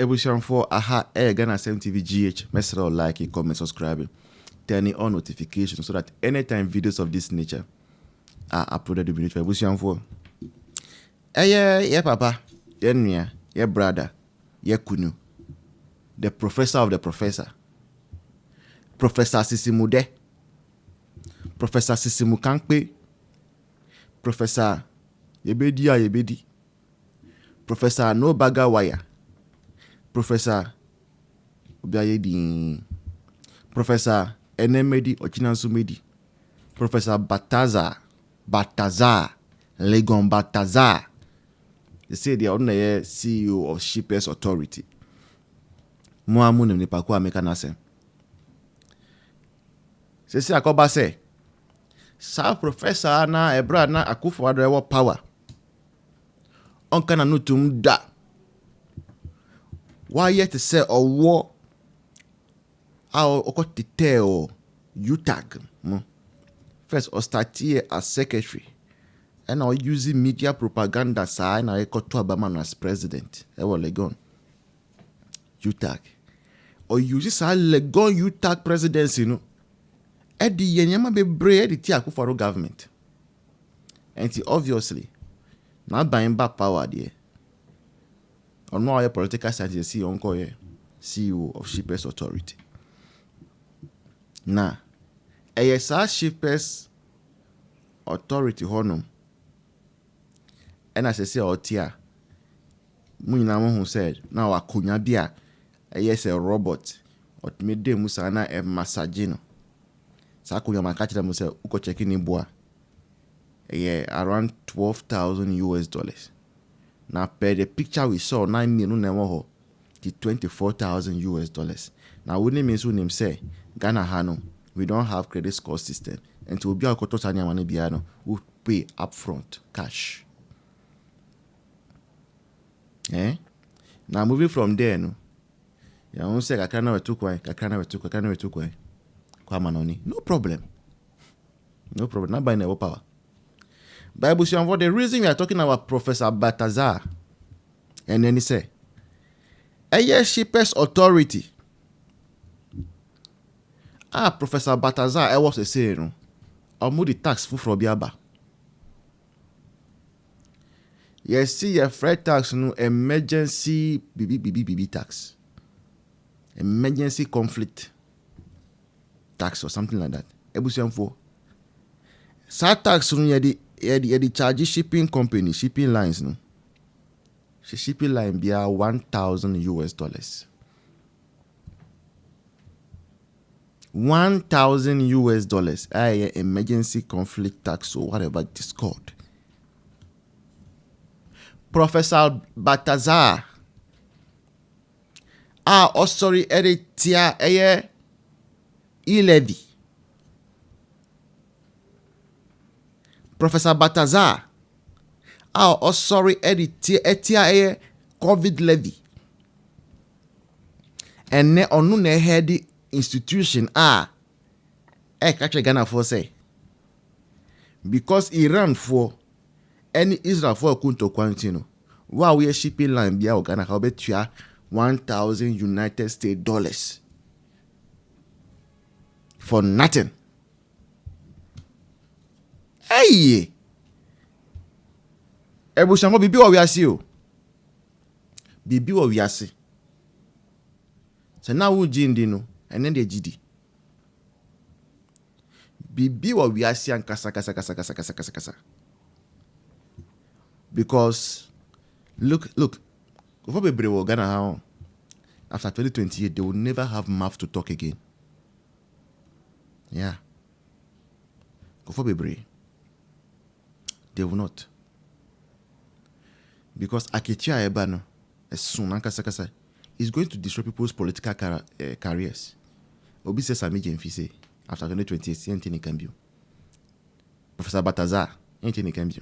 ebusian for aha Ghana TV GH. Mesra like, comment, subscribe, turn on notifications so that anytime videos of this nature are uploaded to be notified. Ebusian for yeah papa, yeah brother, yeah kunu, the professor of the professor, Professor Sisimude, Professor Sisimukankpe, Professor Yebedi, Professor No Baga Wire, Professor Obiayedi, Professor Enemedi Ochinansumedi, Professor Baltazar, Legon Baltazar. They say they are on the CEO of Shippers Authority. Moamun ne pakwa mekanase. Se akoba se sa professor na ebra na Akufo-Addo ewo power. Onka na nutum da. Why yet say owo a okotite o UTAG. First or start here as secretary. And I using media propaganda side na ekoto Obama as president. Ewo Legon UTAG. Or use sa Legon UTAG presidency no. Edi yenyama be brave the ti Akufo-Addo government. And obviously not buying back power there. Or no a political scientist CEO of Shippers Authority. Now, ASR Shippers Authority honum. And as I say otia, Muinamo who said, now akunya bia a robot or midday musana e massagino. Sakunya makachira muse uko checking in boa. Around $12,000. Now per the picture we saw 9 million nemoho to $24,000. Now we means who name say Ghana Hano, we don't have credit score system. And to be a kotosanya money biano, we pay upfront cash. Now moving from there, no. Ya won't say kakana wetukwe. No problem. Not by never power. Bible says for the reason we are talking about Professor Baltazar, and then he say, Shippers Authority. Professor Baltazar, I was saying, no, I'll move the tax for Biaba. Yes, see a freight tax, no emergency BB tax, emergency conflict tax or something like that. Ebusian for. Sa tax no the charge shipping company, shipping lines no. Shipping line be $1,000. $1,000 emergency conflict tax or whatever it is called. Professor Baltazar sorry tia levy. Professor Baltazar sorry tia COVID levy. And ne onu ne head institution catch Ghana for say because Iran for any Israel for kunto quarantine. Wow, we shipping line bia Ghana how bet you $1,000 United States dollars for nothing. Hey, Ebushango bibi wa wiase o. Bibi wa wiase. So now we jindi no, and then they jidi. Bibi wa wiase an kasa. Because look, before we bring Ghana how after 2028 they will never have mouth to talk again. Yeah. Before we bring, they will not. Because Aketia Ebano is going to destroy people's political careers. Obi says Sami say after 2028, anything can be. Professor Baltazar, anything can be.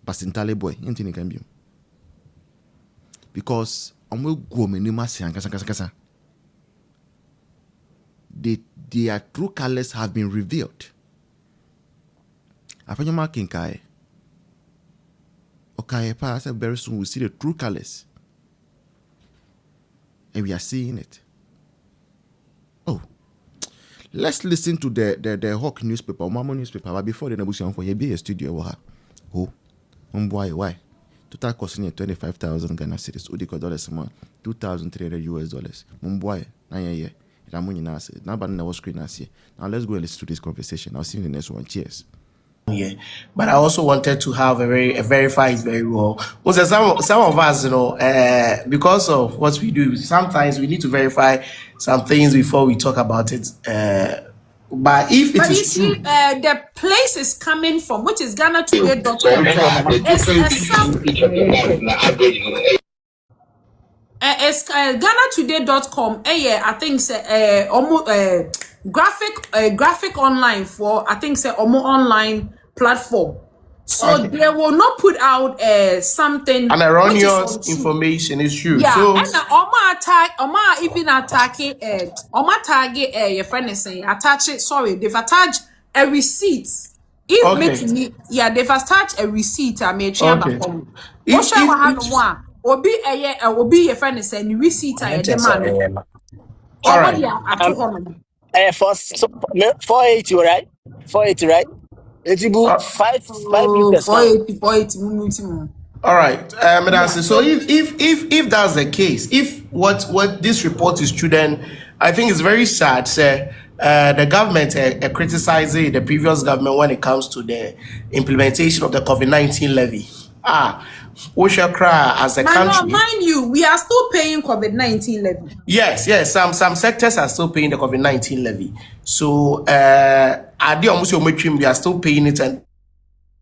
Pasintale boy, anything can be. Because their true colors have been revealed. Afanyoma kinkai. Okay, I said very soon we'll see the true colors. And we are seeing it. Oh. Let's listen to the Hawk newspaper, Mama newspaper, but before the negotiation for be a studio. Oh, why? Total costing 25,000 Ghana cedis, Udiko dollars a month, $2,300 US. Mumbai, 9 year. Now, but now screen as here. Now let's go and listen to this conversation. I'll see you in the next one. Cheers. Yeah, but I also wanted to have a verify it very well. Also, some of us, because of what we do, sometimes we need to verify some things before we talk about it. But if it is true, the place is coming from, which is GhanaToday.com. It's GhanaToday.com. I think say graphic online for I think say online platform. So okay. They will not put out something and erroneous information is true. Yeah, so, and even attacking target your friend is saying attach it. Sorry, they've attached a receipt. If okay. They've attached a receipt. I made sure okay. Obi your friend is saying receipt. I demand. All right. 480, right? 480, right? It's about 5 liters. 480. All right, so if that's the case, if what this report is true, then I think it's very sad. Sir, the government criticizing the previous government when it comes to the implementation of the COVID-19 levy. We shall cry as a country. Mind you, we are still paying COVID-19 levy. Yes. Some sectors are still paying the COVID-19 levy. So, we are still paying it, and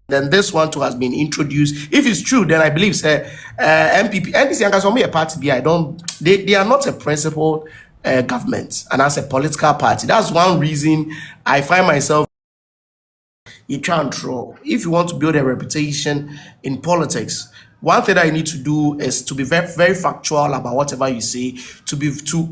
then this one too has been introduced. If it's true, then I believe, MPP, NDC and a party. They are not a principled government, and as a political party, that's one reason I find myself. You can't draw. If you want to build a reputation in politics, one thing that you need to do is to be very, very factual about whatever you say, to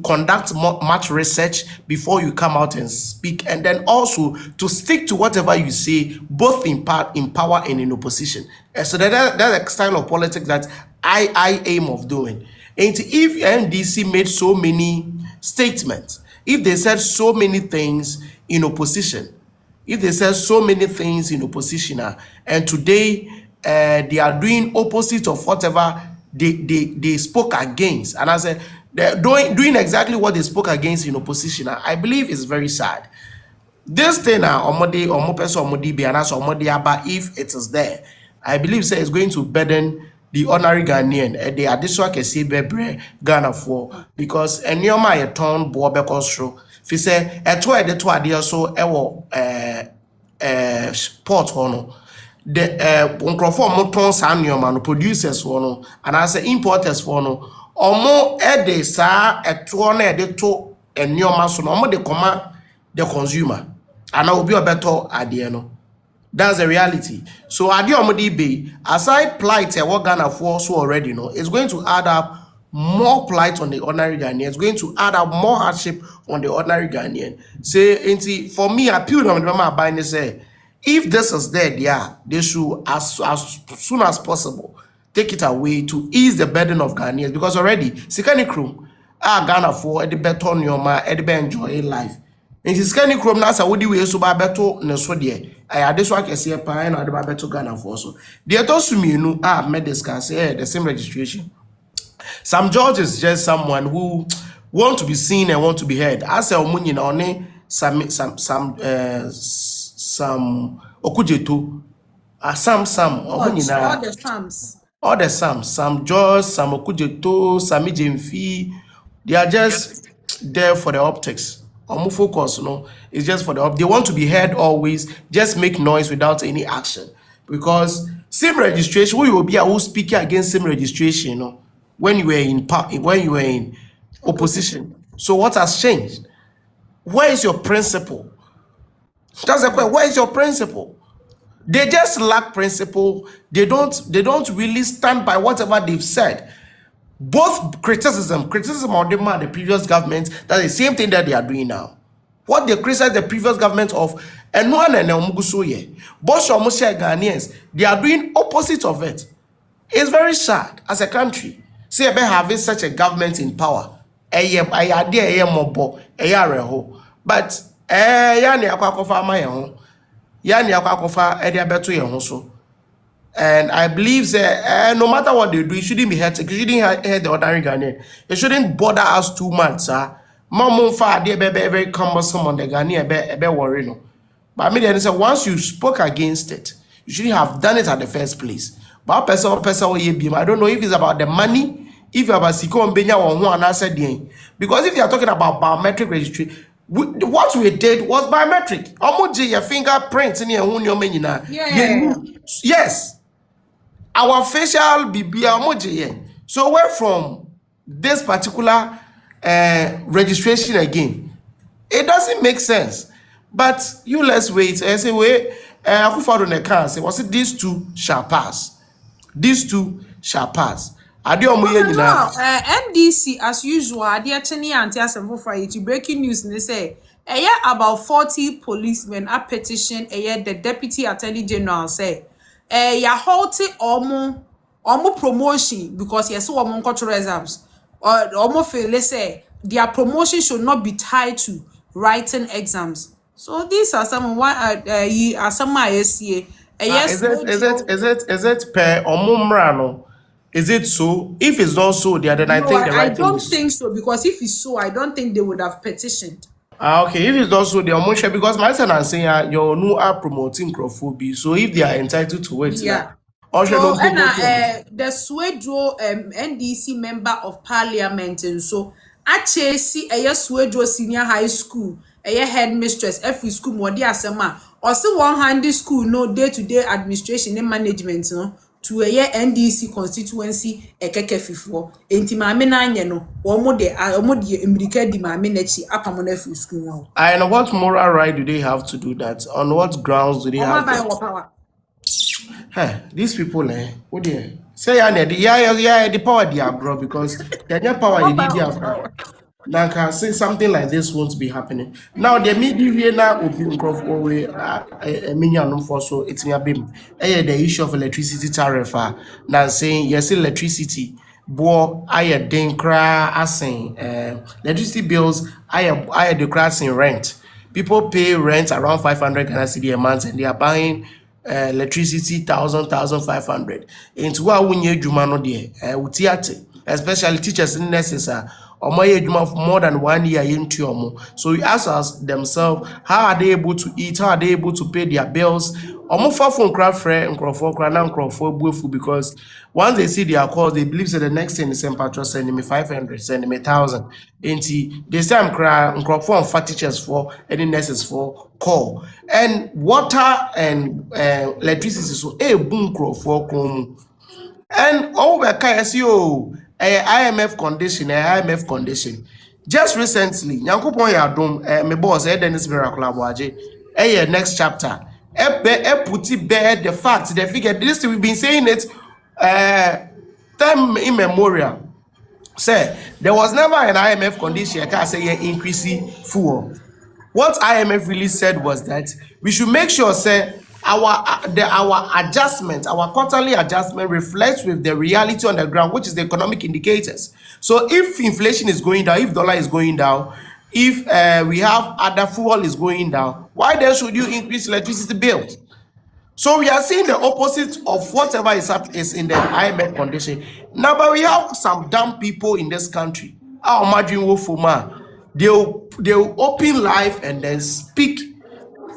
conduct much research before you come out and speak, and then also to stick to whatever you say, both in power and in opposition. And so that's the style of politics that I aim of doing. And if NDC made so many statements, if they said so many things in opposition, and today they are doing opposite of whatever they spoke against, and I said they're doing exactly what they spoke against in opposition, I believe is very sad. This thing if it is there, I believe it's going to burden the ordinary Ghanaian, the additional Kesi Ghana for, because any of my turn Boabekos if say a two idea so sport hono the moton sanyo producers for and as importers for no omo de sa eto na de to enioma so no omo de command the consumer and I will be a better idea no. That's the reality. So adi omo di be aside plight what Ghana for so already no, it's going to add up more plight on the ordinary Ghanaian. It's going to add up more hardship on the ordinary Ghanaian. Say, for me, I appeal on the buying say, if this is there, they should as soon as possible take it away to ease the burden of Ghanaians, because already Sikani Krum Ghana for the better on your ma enjoy life. And Sikani Krum nasa would we so by better no so dear. I had this work as a pine or the better Ghana for so. The told to me no made discuss the same registration. Some George is just someone who want to be seen and want to be heard. I say omunyi na one some okujeto some omunyi na all the some George, some okujeto, some Jemfi. They are just there for the optics. Omu focus, it's just for the they want to be heard always. Just make noise without any action, because same registration. Who will be who speaking against same registration, when you were in opposition. So what has changed? Where is your principle? That's the question. Where is your principle? They just lack principle. They don't really stand by whatever they've said. Both criticism of them and the previous government, that's the same thing that they are doing now. What they criticize the previous government of, and one and Ghanaians, they are doing opposite of it. It's very sad as a country. See, about having such a government in power. But yani akwakofa ma yeho. Yani akwakofa ede abeto yeho so. And I believe that no matter what they do, it shouldn't be hectic. It shouldn't hurt the ordinary Ghanaian. It shouldn't bother us too much, sir. Mom, they be very cumbersome on the Ghanaian, be worry no. But I mean, they say once you spoke against it, you shouldn't have done it at the first place. But person, I don't know if it's about the money, if it's about Siko and Benya or one answer because if you are talking about biometric registry, what we did was biometric. Omoji your fingerprints in your yes. Our facial BBA emoji. So where from this particular registration again? It doesn't make sense. But you let's wait. I say wait. Who found on the car? Say was it these two shall pass? These two shall pass. NDC as usual. They actually anti-assemble for it. Breaking news. They say about 40 policemen are petition. The deputy attorney general say. Ya halting omo promotion because yes so omo cultural exams or omo feel let's say their promotion should not be tied to writing exams. So these are some I see. Yes, is it per omo mrano? Is it so? If it's not so, then I think the right thing. I don't think so because if it's so, I don't think they would have petitioned. Okay, if it's also the emotion, because my son is saying you're no are promoting crophobia, so if they are entitled to it, yeah. So, the Swedro NDC member of parliament and so actually see a Swedro senior high school, a headmistress, every school more dear summer, or still one handy school, no day-to-day administration and management, no. To a year NDC constituency a kekefifo enti maame na anye no omo de imrika di maame na chi apamona fu school now. And what moral right do they have to do that? On what grounds do they have to? Hey, these people what they say the power they are bro because the power you need now can say something like this won't be happening. Now the media now will be away a million for so it's near beam. The issue of electricity tariff now saying yes, electricity bo I den cry as saying electricity bills I decreasing rent. People pay rent around 500 Ghana cedi a month and they are buying electricity 1,500. Into what we need Jumano there, especially teachers and nurses or more than 1 year into so we ask us themselves how are they able to eat, how are they able to pay their bills because once they see their calls they believe that the next thing is patron sending me 500 sending me 1,000 this time cry for teachers for any nurses for call and water and electricity so a boom for and all we can see IMF condition. Just recently, Nyankopon Yadom, my boss, Dennis Miracle Abuaje, next chapter. Put the fact, the figure. This we've been saying it, time immemorial. Say there was never an IMF condition. I can't say increasing fuel. What IMF really said was that we should make sure, say, our adjustment, our quarterly adjustment reflects with the reality on the ground, which is the economic indicators. So if inflation is going down, if dollar is going down, if we have other fuel is going down, why then should you increase electricity bills? So we are seeing the opposite of whatever is in the IMF condition. Now, but we have some dumb people in this country. I'll imagine Wofuma. They'll open live and then speak.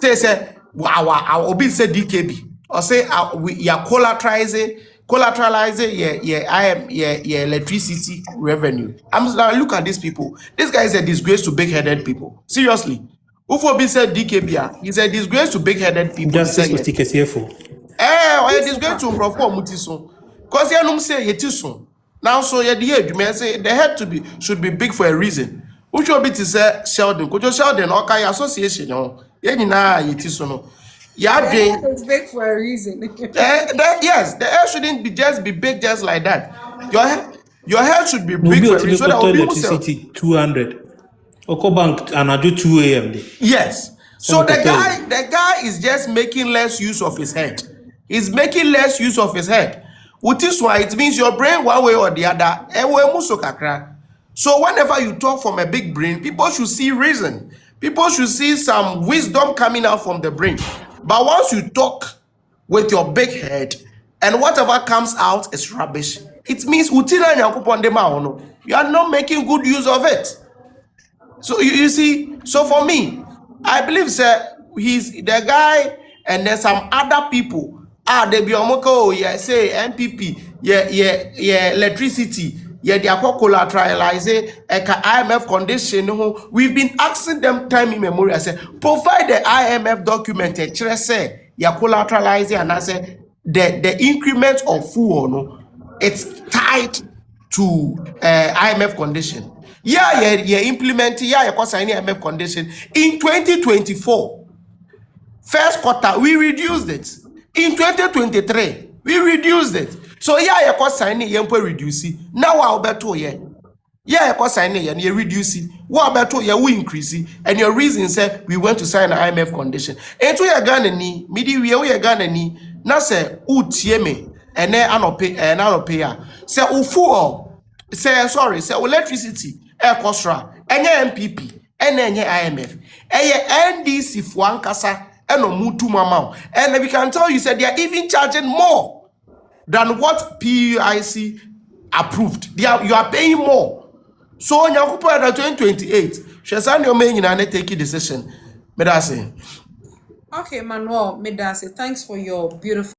They say, our obi say DKB or say we are collateralizing yeah electricity revenue. Look at these people. This guy is a disgrace to big-headed people. Seriously. Ufobi said DKB, he's a disgrace to big-headed people. Justice was TKCFO. A disgrace to Prof Mutiso. Because you don't say yetiso. Now so you say the head should be big for a reason. Which will be to say Sheldon. Could you Sheldon or Kai Association? It's big for a reason. Yes, the hair shouldn't be big just like that. Your hair should be big for a reason. So that electricity 200. Oko bank and I do 2 a.m. Yes. So the guy is just making less use of his head. He's making less use of his head. With this one, it means your brain one way or the other. So whenever you talk from a big brain, people should see reason. People should see some wisdom coming out from the brain. But once you talk with your big head, and whatever comes out is rubbish, it means you are not making good use of it. So you see, so for me, I believe sir, he's the guy, and then some other people. They be yeah, say MPP, yeah, electricity, yeah, they are collateralize IMF condition. We've been asking them time immemorial. Say, provide the IMF document, say, yeah, collateralize, and I say the increment of fuel, it's tied to IMF condition. Yeah, implementing, signing IMF condition in 2024. First quarter, we reduced it. In 2023, we reduced it. So signing reduce it. Now I'll bet signing reduce it. What about we increase it? And your reason said we went to sign an IMF condition. And to your Ghana ni, midi we Ghana ni, na se utieme, and then anopay, say ufu, say sorry, say electricity, air costra, and MPP, and then IMF, and NDC for kasa. And we can tell you said they are even charging more than what PUIC approved. You are paying more. So when you put 2028, Shazani Omen and take a decision. Okay, Manuel, Medase, thanks for your beautiful